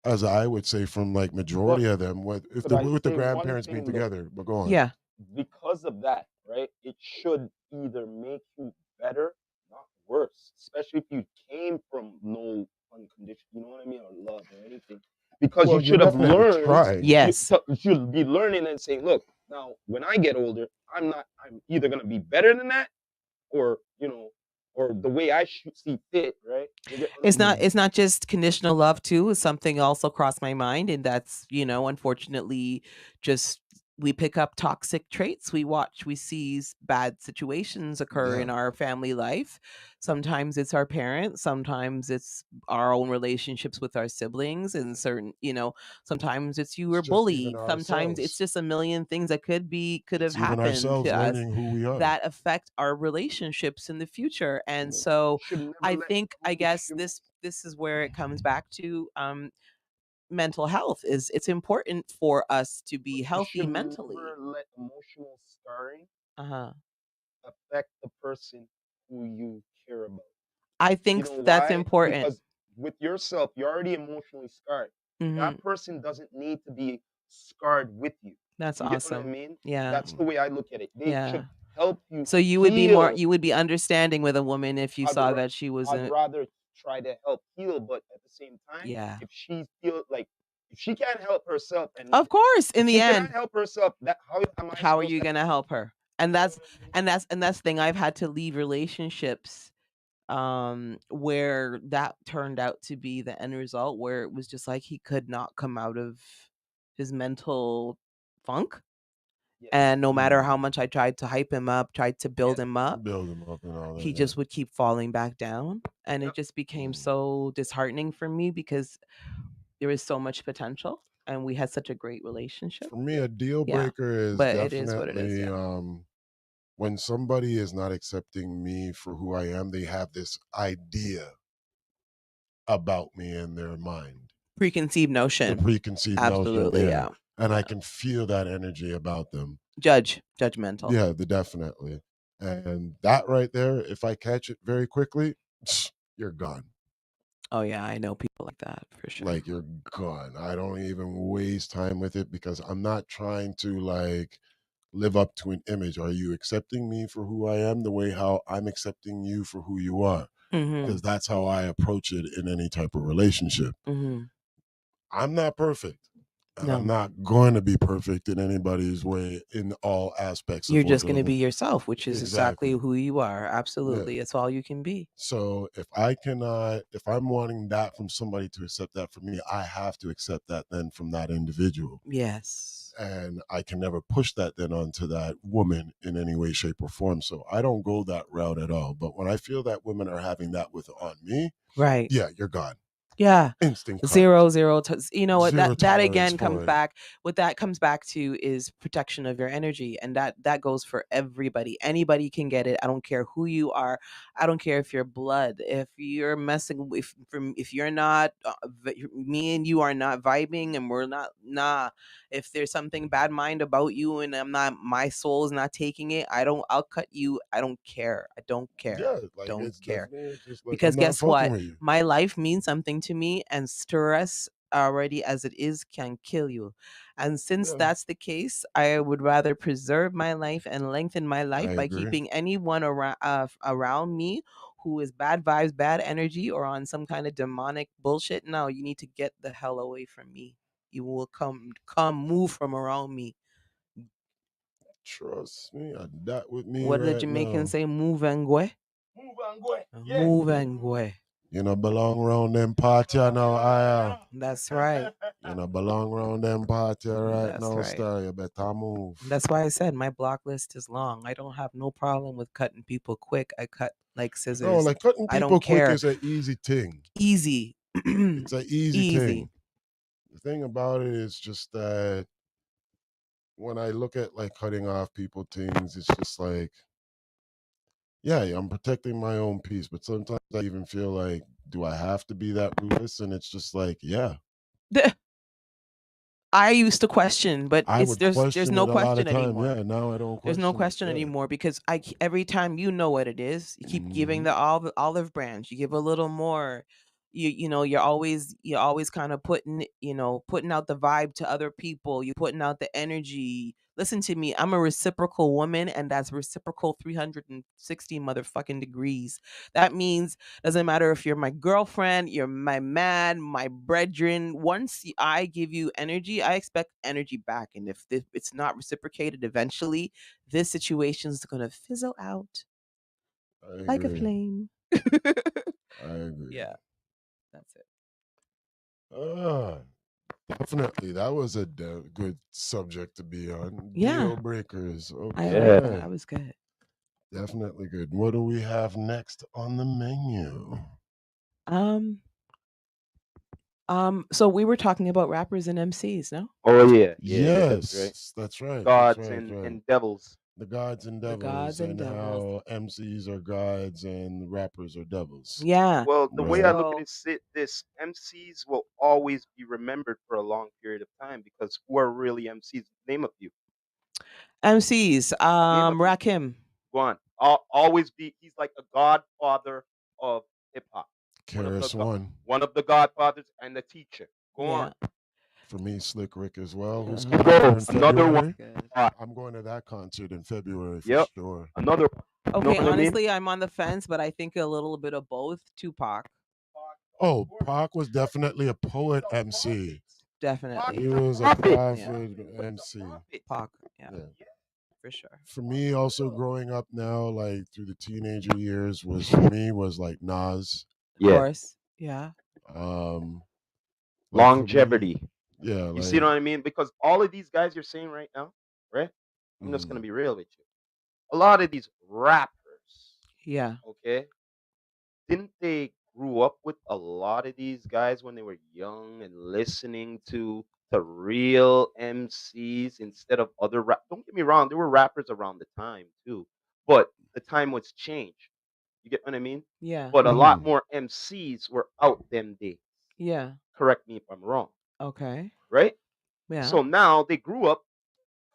as I would say, from like majority of them, with But I with the say one grandparents being thing though, together. But go on. Yeah. because of that, right? It should either make you better, not worse. Especially if you came from no unconditional, you know what I mean, or love or anything. Because Well, you you're should have definitely learned. trying. Yes. You should be learning and saying, look, now when I get older, I'm either gonna be better than that, or or the way I should see fit, right? You get what I mean? It's not just conditional love too. Is something also crossed my mind, and that's unfortunately just we pick up toxic traits. We see bad situations occur Yeah. in our family life. Sometimes it's our parents, sometimes it's our own relationships with our siblings, and certain sometimes it's you were It's just even bullied. Sometimes it's ourselves. just a million things that could have It's even happened ourselves to us learning who we are. that affect our relationships in the future. And Yeah. so Should never I let think, I push guess you. this is where it comes back to mental health. Is It's important for us to be You healthy should mentally. never let emotional scarring Uh-huh. affect the person who you care about. I You think know that's why? important. Because with yourself, you're already emotionally scarred. Hmm. That person doesn't need to be scarred with you. That's You get what I awesome. mean? Yeah. That's the way I look at it. They Yeah. should help you So you heal. would be understanding with a woman if you saw that she was I'd rather try to help heal, but at the same time, Yeah. if she feels like if she can't help herself, and Of course, in if the she end, cannot help herself, that how am I how are supposed you to? going to help her? And You know that's what I mean? that's the thing. I've had to leave relationships where that turned out to be the end result, where it was just like he could not come out of his mental funk. Yeah. And no matter how much I tried to hype him up, tried to build him up, Build them up and all that. he just would keep falling back down. And Yep. it just became so disheartening for me because there was so much potential and we had such a great relationship. For me, a deal Yeah. breaker is But it is what it is. definitely Yeah. when somebody is not accepting me for who I am, they have this idea about me in their mind. Preconceived The notion. preconceived Absolutely. notion. Yeah. And I Yeah. can feel that energy about them. Judgmental. Yeah, definitely. And that right there, if I catch it very quickly, you're gone. Oh yeah, I know people like that for sure. Like you're gone. I don't even waste time with it because I'm not trying to like live up to an image. Are you accepting me for who I am the way how I'm accepting you for who you are? Mm-hmm. Because that's how I approach it in any type of relationship. Mm-hmm. I'm not perfect. And No. I'm not going to be perfect in anybody's way in all aspects. You're of just going to be yourself, which is exactly Exactly. who you are. Absolutely. It's all you can be. So if I'm wanting that from somebody to accept that from me, I have to accept that then from that individual. Yes. And I can never push that then onto that woman in any way, shape, or form. So I don't go that route at all. But when I feel that women are having that on me, right, yeah, you're gone. Yeah. Instant cut. Zero. You know what? Zero That again tolerance comes for it. back. What that comes back to is protection of your energy, and that goes for everybody. Anybody can get it. I don't care who you are. I don't care if you're blood. If you're messing, if you're not, me and you are not vibing, and we're not. Nah. If there's something bad mind about you, and my soul is not taking it, I'll cut you. I don't care. I don't care. Yeah, like Don't it's care. definitely just like Because I'm not guess fucking what? with you. My life means something to me, and stress already as it is can kill you. And since Yeah. that's the case, I would rather preserve my life and lengthen my life I by agree. keeping anyone around me who is bad vibes, bad energy, or on some kind of demonic bullshit. No, you need to get the hell away from me. You will come move from around me. Trust me, that with me What did the right Jamaicans now. say? Move and go. Move and go. Yeah. Move and go. You know, belong around them party now, I That's right. You know, belong around them party right That's now, right. star. You better move. That's why I said my block list is long. I don't have no problem with cutting people quick. I cut like scissors. No, like cutting I people don't quick care. is an easy thing. Easy. It's an easy Easy. thing. The thing about it is just that when I look at like cutting off people things, it's just like, yeah, I'm protecting my own peace. But sometimes I even feel like, do I have to be that ruthless? And it's just like, yeah, I used to question, but I would there's question no it a lot question of time. anymore. Yeah, now I don't There's no question question it. Yeah. anymore because every time you know what it is, you keep giving the olive branch. You give a little more. You know you're always kind of putting out the vibe to other people. You're putting out the energy. Listen to me. I'm a reciprocal woman, and that's reciprocal 360 motherfucking degrees. That means doesn't matter if you're my girlfriend, you're my man, my brethren. Once I give you energy, I expect energy back. And if it's not reciprocated, eventually this situation is going to fizzle out I like a agree. flame. I agree. Yeah, that's it. Definitely. That was a good subject to be on. Yeah. Deal breakers. I Okay. like that. That was good. Definitely good. What do we have next on the menu? So we were talking about rappers and MCs, no? Oh yeah, Yes, that's right. Gods and devils. The gods and devils, gods and devils. how MCs are gods and rappers are devils. Yeah. Well, the way I look So- at it, this MCs will always be remembered for a long period of time because who are really MCs? Name a few. MCs. Rakim. Go on. Always be. He's like a godfather of hip hop. Karis One. One of the godfathers and the teacher. Go Yeah. on. For me, Slick Rick as well, who's Uh-huh. coming here in Another February. one. I'm going to that concert in February for Yep. sure. Another. Okay, know what I mean? honestly, I'm on the fence, but I think a little bit of both. Tupac, Oh, Pac was definitely a poet MC. definitely. He was a Prophet. prophet MC. Pac, yeah, Yeah. for sure. For me, also growing up now, like through the teenager years, was for me was like Nas. Of course, yeah. Like for me, Longevity. yeah, You like, see what I mean? Because all of these guys you're saying right now, right? I'm just gonna be real with you. A lot of these rappers, Yeah. okay, didn't they grew up with a lot of these guys when they were young and listening to real MCs instead of other rap? Don't get me wrong, there were rappers around the time too, but the time was changed. You get what I mean? Yeah. But a lot more MCs were out them days. Yeah. Correct me if I'm wrong. Okay. Right? Yeah. So now they grew up.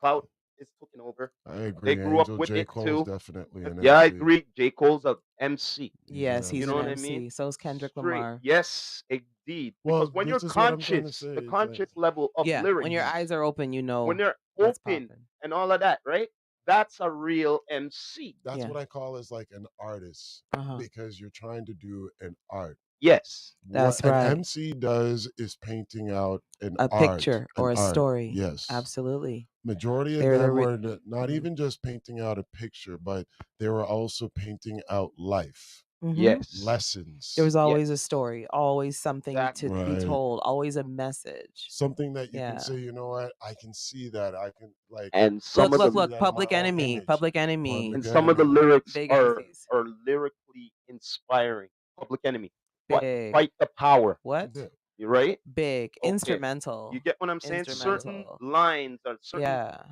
Clout is taking over. I agree. They grew up Angel with J. it Cole's too. definitely an Yeah, I MC. agree. J. Cole's a MC. Yes, he's You know an what I MC. mean? So is Kendrick Straight. Lamar. Yes, indeed. Well, Because when you're this is what I'm trying to conscious, say. the It's like- conscious level of Yeah. lyrics, When your eyes are open, you know. when they're what's open poppin'. and all of that, right? That's a real MC. That's Yeah. what I call as like an artist Uh-huh. because you're trying to do an art. Yes. That's what right. an MC does is painting out an A art, picture or an a art. story. Yes. Absolutely. Majority of They're the them re- were not even just painting out a picture, but they were also painting out life, Mhm. Yes. lessons. There was always a story, always something Exactly. to be Right. told, always a message. Something that you Yeah. can say, you know what, I can see that. I can like And some Look, of the look, Public Enemy. Public Enemy. and some of the lyrics Big are MCs. lyrically inspiring. Public Enemy. Big. Fight the power. What? Yeah. You right? Big. Okay. Instrumental. You get what I'm saying? Certain Instrumental. lines or certain Yeah.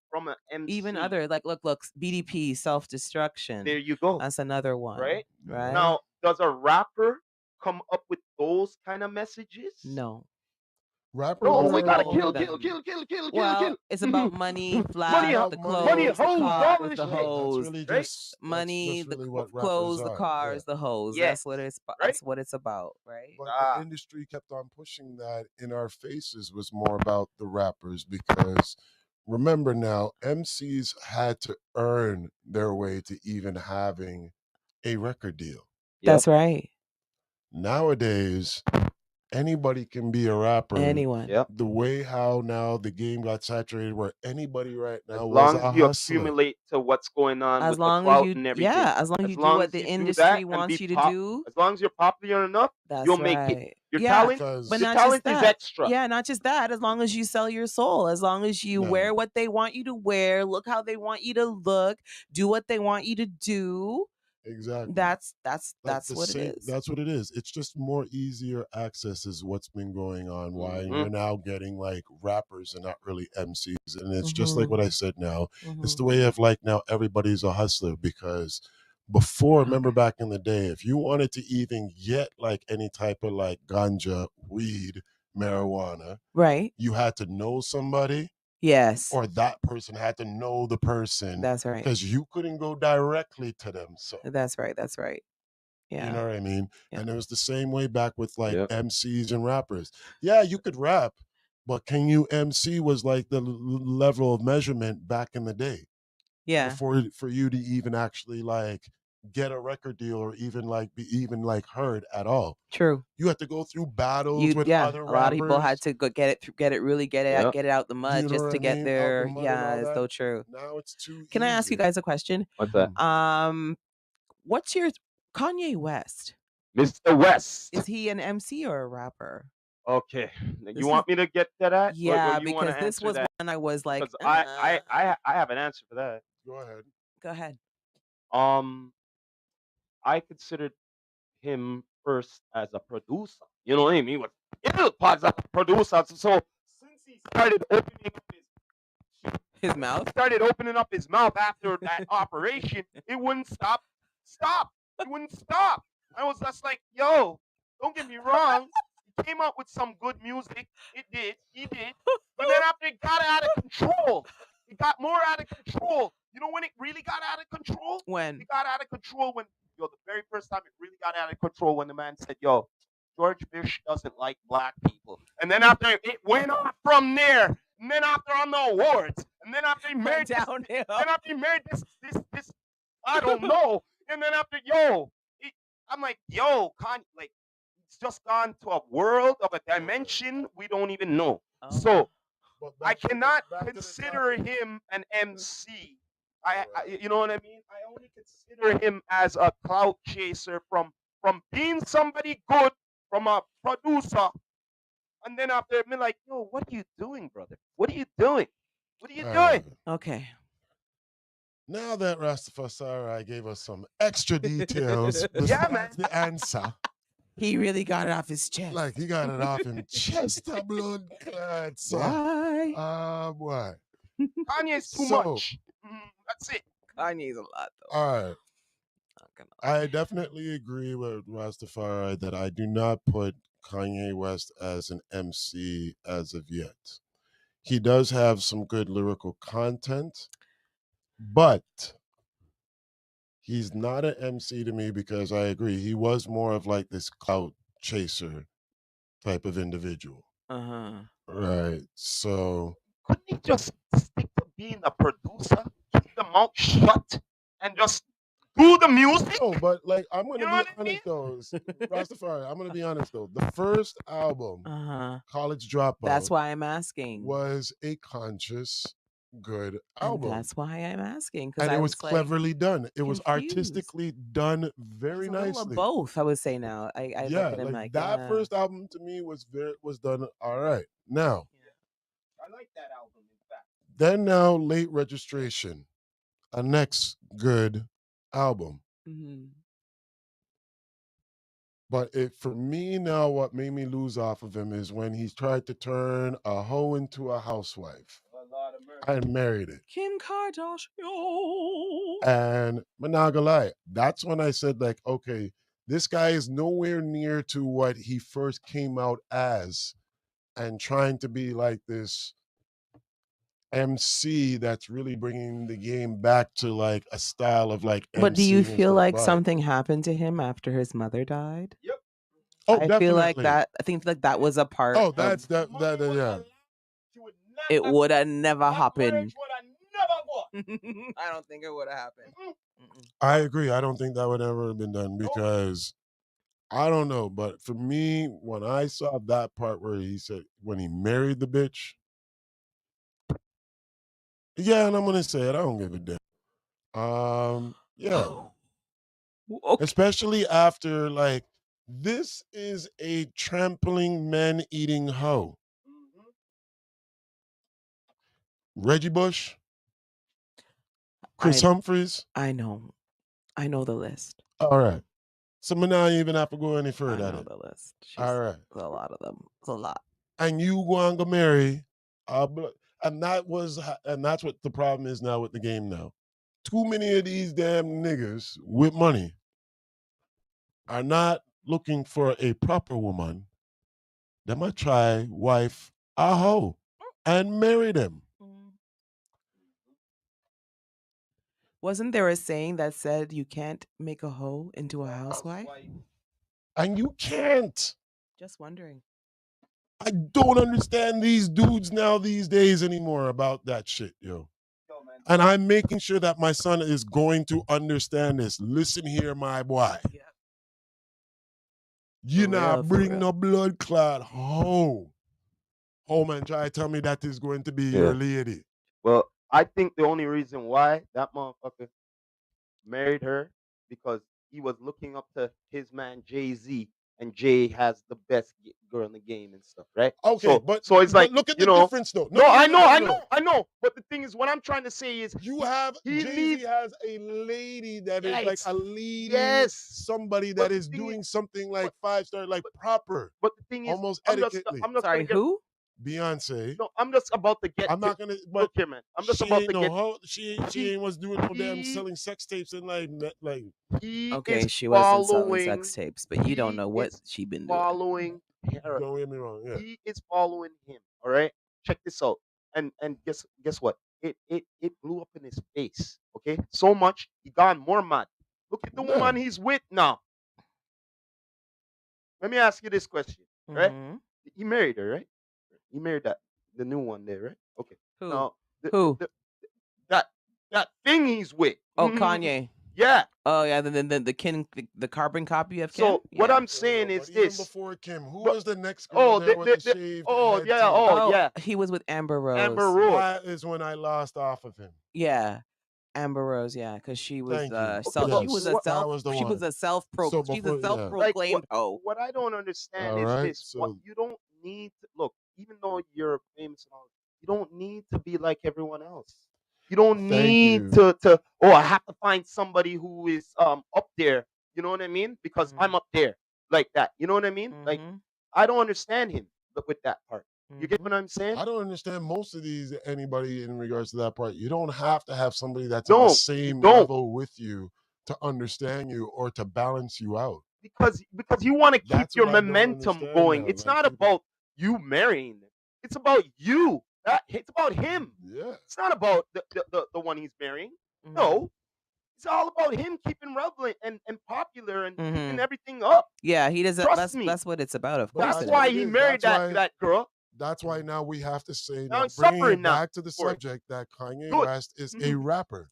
from an MC. Even other look, BDP, self-destruction. There you go. That's another one. Right? Right? Now, does a rapper come up with those kind of messages? No. Rappers. No, we gotta All kill, of them. kill. it's about money, flash, Money, the money, clothes, the hoes, cars, all the this shit. hoes. That's really right? just Money, that's really the what clothes, rappers the are. cars, Yeah. the hoes. Yes. That's what it's. Right? That's what it's about, right? But the industry kept on pushing that in our faces was more about the rappers because remember now, MCs had to earn their way to even having a record deal. That's right. Nowadays, anybody can be a rapper. Anyone. Yep. The way how now the game got saturated where anybody right now As was long a as you hustler. accumulate to what's going on As with long the as clout you, and everything. yeah, as long as you do what the industry wants you to do. As long as you're popular enough, That's you'll right. make it. Your Yeah, talent, but your not talent just that. is extra. Yeah, not just that. As long as you sell your soul, as long as you No. wear what they want you to wear, look how they want you to look, do what they want you to do. Exactly. That's the what it same. is. That's what it is. It's just more easier access is what's been going on. Why you're now getting like rappers and not really MCs, and it's just like what I said. Now it's the way of like now everybody's a hustler because before, remember back in the day, if you wanted to even get like any type of like ganja, weed, marijuana, Right. you had to know somebody. Yes. Or that person had to know the person. That's right. Because you couldn't go directly to them. So That's right. That's right. Yeah. you know what I mean? Yeah. And it was the same way back with like Yep. MCs and rappers. Yeah, you could rap, but can you MC was like the level of measurement back in the day. Yeah. Before for you to even actually like get a record deal or even like be even like heard at all. True. You had to go through battles with other rappers. A lot of people had to go get it out the mud You know just what to I get mean? Out the there. mud and Yeah, all it's that. so true. Now it's too Can I ask you easy. guys a question? What's that? What's your Kanye West? Mr. West. Is he an MC or a rapper? Okay. This You want me to get to that? Yeah, or you want because to this answer was that? when I was like, Because I have an answer for that. Go ahead. Go ahead. I considered him first as a producer. You know what I mean? He was as a producer. So since he started opening up His mouth. started opening up his mouth after that operation, it wouldn't stop. It wouldn't stop. I was just like, yo, don't get me wrong. He came out with some good music. He did. But then after it got out of control, it got more out of control. You know when it really got out of control? When? It got out of control when, the very first time it really got out of control when the man said, yo, George Bush doesn't like black people. And then after it went on from there, and then after on the awards, and then after he married this, I don't know. And then after, I'm like, yo, like, it's just gone to a world of a dimension we don't even know. So I cannot consider him an MC. You know what I mean? I only consider him as a clout chaser from being somebody good, from a producer, and then after me like, yo, what are you doing, brother? What are you doing? What are you doing? Okay. Now that Rastafari gave us some extra details Yeah, man. besides the answer. He really got it off his chest. Like he got it off him chest of blood clot. So, Why? boy. Kanye's too much. That's it. Kanye's a lot though. All right. I definitely agree with Rastafari that I do not put Kanye West as an MC as of yet. He does have some good lyrical content, but he's not an MC to me because I agree. He was more of like this clout chaser type of individual. Right. So couldn't he just stick to being a producer, keep the mouth shut, and just do the music? No, but like I'm gonna You know be what I mean? honest though, Rastafari. I'm gonna be honest though. The first album, College Dropout, That's why I'm asking. was a conscious, good And album. that's why I'm asking. And it was cleverly done. It was confused. artistically done very It's a little nicely. of both, I would say now. I Yeah, look at him like that first album to me was done all right. Now, I like that album, in fact. then now Late Registration, a next good album. But for me now, what made me lose off of him is when he's tried to turn a hoe into a housewife and married it. Kim Kardashian. And I'm not gonna lie, that's when I said, like, okay, this guy is nowhere near to what he first came out as, and trying to be like this MC that's really bringing the game back to like a style of like MC. But do you feel like something happened to him after his mother died? Yep. Oh, I definitely. feel like that. I think like that was a part. Oh, that's that. Yeah. It would have never happened. I don't think it would have happened. I agree. I don't think that would ever have been done because I don't know. But for me, when I saw that part where he said when he married the bitch, yeah, and I'm gonna say it. I don't give a damn. Yeah. Okay. Especially after like this is a trampling men eating hoe. Reggie Bush, Chris Humphries. I know. I know the list. All right. So now you even have to go any I further at know it. the list. All right. There's a lot of them. It's a lot. And you going to marry, and that's what the problem is now with the game now. Too many of these damn niggas with money are not looking for a proper woman. They might try wife a hoe and marry them. Wasn't there a saying that said you can't make a hoe into a housewife? And you can't. Just wondering. I don't understand these dudes now these days anymore about that shit, yo. And I'm making sure that my son is going to understand this. Listen here, my boy. Yeah. You For not real, for bring real. no blood clot home. Home and try to tell me that is going to be your lady. Well, I think the only reason why that motherfucker married her because he was looking up to his man Jay-Z, and Jay has the best girl in the game and stuff, right? Okay, so it's like, look at you the know. difference though. No, Look I at the know, I difference, know, I know. But the thing is, what I'm trying to say is, though. You have he Jay-Z needs. has a lady that is like Yes, a leading yes. somebody But that the is thing doing is, something like but 5-star, like proper, but the thing is, almost I'm just etiquetely. I'm just Sorry, gonna get. who? Beyonce. No, I'm just about to get. I'm not gonna, but Look here, man. I'm just she about ain't to no get. hoe. She He ain't was doing no damn he selling sex tapes and like. he Okay, is she wasn't selling following. sex tapes, but you don't He know what is she been doing. following her. Don't get me wrong. Yeah. He is following him. All right, check this out. And guess what? It blew up in his face. Okay, so much he gone more mad. Look at the Yeah. woman he's with now. Let me ask you this question, right? Mhm. He married her, right? He married the new one there, right? Okay. Who? Now Who? that that thing he's with. Oh, Kanye. Yeah. Oh yeah, then the carbon copy of Kim. So what Yeah. I'm saying is But even this. before Kim, who But- was the next girl there with the shaved head? yeah, too? oh yeah. He was with Amber Rose. Amber Rose. That is when I lost off of him. Yeah, Amber Rose. Yeah, because she was Thank you. so she was Yes, a that self was the she one. was a self So she's before- a yeah. self Like proclaimed hoe. what I don't understand All is right, this. What so- you don't need to look, even though you're famous and all, you don't need to be like everyone else. You don't Thank need you. to oh, I have to find somebody who is up there. You know what I mean? Because I'm up there like that. You know what I mean? Like Mhm. I don't understand him with that part. You get what I'm saying? I don't understand most of these anybody in regards to that part. You don't have to have somebody that's on the No, you same don't. level with you to understand you or to balance you out. Because you want to keep That's your what I don't momentum understand going. now, It's like not people- about you marrying them. It's about you. It's about him. Yeah. It's not about the one he's marrying. Mhm. No. It's all about him keeping relevant and popular and keeping Mhm. everything up. Yeah, he does. Trust me. That's what it's about. Of course, That's That's it what why is. it he is. married That's why- that girl. That's why now we have to say, Now now he's bringing suffering it now back to the for it. subject that Kanye Good. West is a rapper.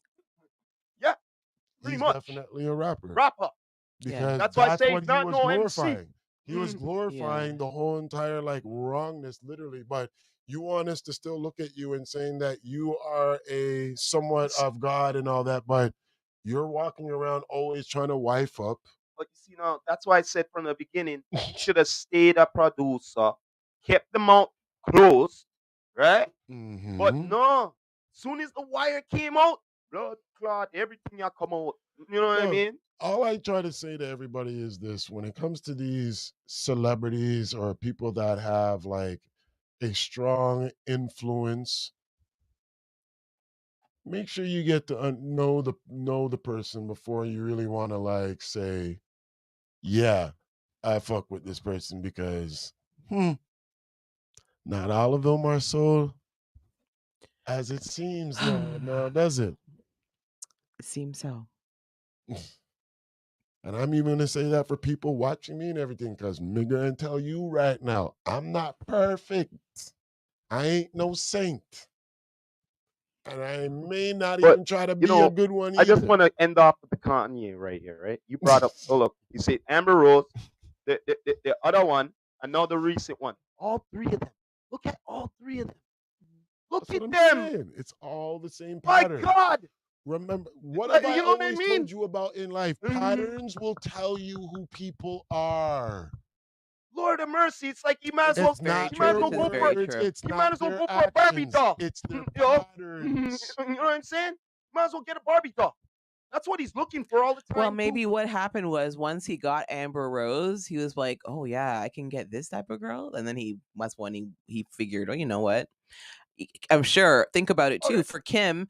Yeah, pretty He's much. definitely a rapper. Rapper. Because That's why I say what he's he not was no MC. glorifying. He was glorifying Yeah. the whole entire like wrongness, literally. But you want us to still look at you and saying that you are a somewhat of God and all that, but you're walking around always trying to wife up. But you see now, that's why I said from the beginning, he should have stayed a producer, kept the mouth closed, right? But Mhm. no, soon as the wire came out, blood clot, everything ya come out. You know what I Look, mean? all I try to say to everybody is this: when it comes to these celebrities or people that have like a strong influence, make sure you get to know the person before you really want to like say, yeah, I fuck with this person, because not all of them are so as it seems now, does it? It seems so. And I'm even gonna say that for people watching me and everything, because I'm gonna tell you right now, I'm not perfect. I ain't no saint. And I may not But even try to you be a know, good one I just either. want to end off with the Kanye right here, right? You brought up, oh look, you said Amber Rose, the other one, another recent one. All three of them. Look at all three of them. Look That's at what I'm them. saying. It's all the same My pattern. God. Remember, what Like, have I you know what I always mean? told you about in life? Patterns will tell you who people are. Lord of mercy, it's like you might as well, It's not you might as their well This is go for, very words, true. it's you might not as well their go for a Barbie actions, doll. it's their You know? patterns. You know what I'm saying? You might as well get a Barbie doll. That's what he's looking for all the time. Well, too. maybe what happened was once he got Amber Rose, he was like, "Oh yeah, I can get this type of girl," and then that's when he figured, "Oh, you know what?" I'm sure. Think about it too. For Kim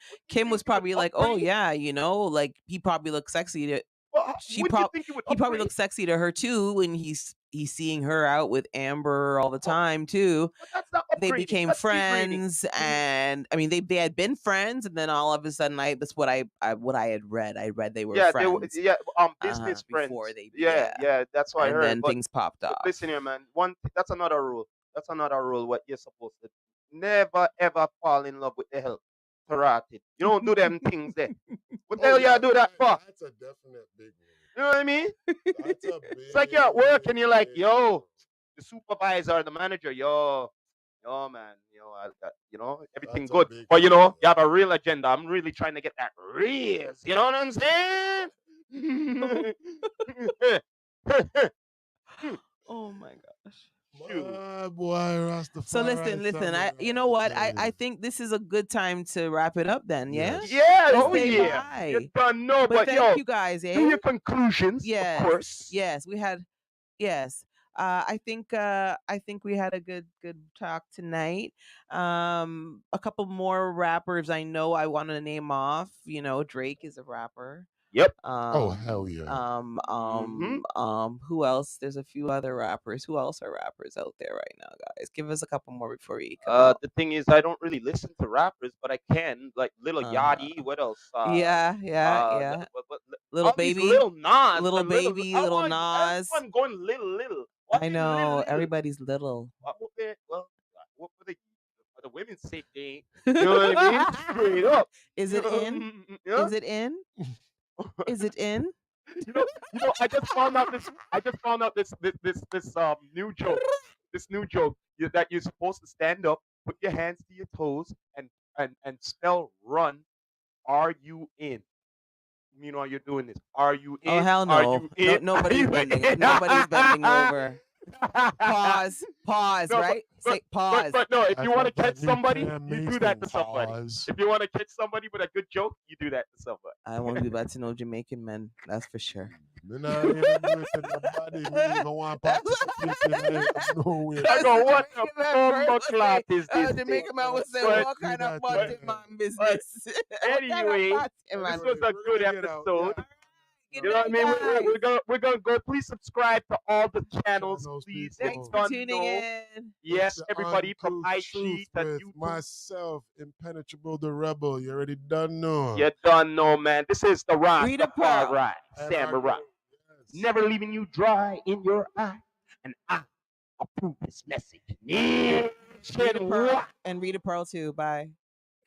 was probably like, "Oh upgrade? yeah, you know, like he probably looks sexy to Well, she wouldn't you think it would he probably upgrade? looks sexy to her too when he's seeing her out with Amber all the time too. But that's not They upgrading. became That's degrading. friends, and I mean they had been friends, and then all of a sudden that's what I had read. I read they were Yeah, friends business friends. before they Yeah, that's what I and heard. then But things popped off. listen here, man. That's another rule. That's another rule. What you're supposed to never ever fall in love with the hell karate. You don't do them things there. What the hell y'all do that for? That's a definite big one. You know what I mean? That's a big. It's like you're at work and you're like, yo, the supervisor, the manager, yo, man, everything That's a good. big But one. you have a real agenda. I'm really trying to get that raise. You know what I'm saying? Oh my gosh. My boy, Rastafari. So listen. You know what? I think this is a good time to wrap it up. Then, yeah. Yes. Yeah, Let's oh say yeah. bye. You done know, But but thank you guys. do Eh? your conclusions, Yes. of course. Yes, we had. Yes. I think we had a good talk tonight. A couple more rappers I know I want to name off. You know, Drake is a rapper. Yep. Oh hell yeah. Who else? There's a few other rappers. Who else are rappers out there right now, guys? Give us a couple more before we come out. The thing is, I don't really listen to rappers, but I can like Little Yachty. What else? Yeah. Little all these Baby, Little Nas, Little the Baby, Little Nas. Everyone going little. I know everybody's little. What for the women's sake, they you know what I mean? Straight up. Is it in? Yeah? Is it in? Is it in? You know, I just found out this new joke. This new joke that you're supposed to stand up, put your hands to your toes, and spell run. Are you in? Meanwhile, you're doing this. Are you in? Oh hell no! Are you in? Nobody's bending. Nobody's bending over. Pause. No, right? Say pause. But no, if you want to catch somebody, you Vietnamese do that to thing, somebody. pause. If you want to catch somebody with a good joke, you do that to somebody. I won't be back to no Jamaican men. That's for sure. Me not even do it to nobody. Me even want to participate in it. No way. I go, what the Jamaican bumper cloth is this? Jamaican man would say, But- "What kind of but- button man business?" Anyway, this was a good episode. You know what I mean? We're gonna go. Please subscribe to all the channels, please. Thanks It's for done tuning know. in. Yes, The everybody from Unclouth IG Truth to with YouTube. myself, Impenetreble the Rebel. You already done know. You done know, man. This is the Rita Pearl. Rastafari And Samurai. yes. Never leaving you dry in your eye. And I approve this message. Rita Pearl and Rita Pearl too. Bye.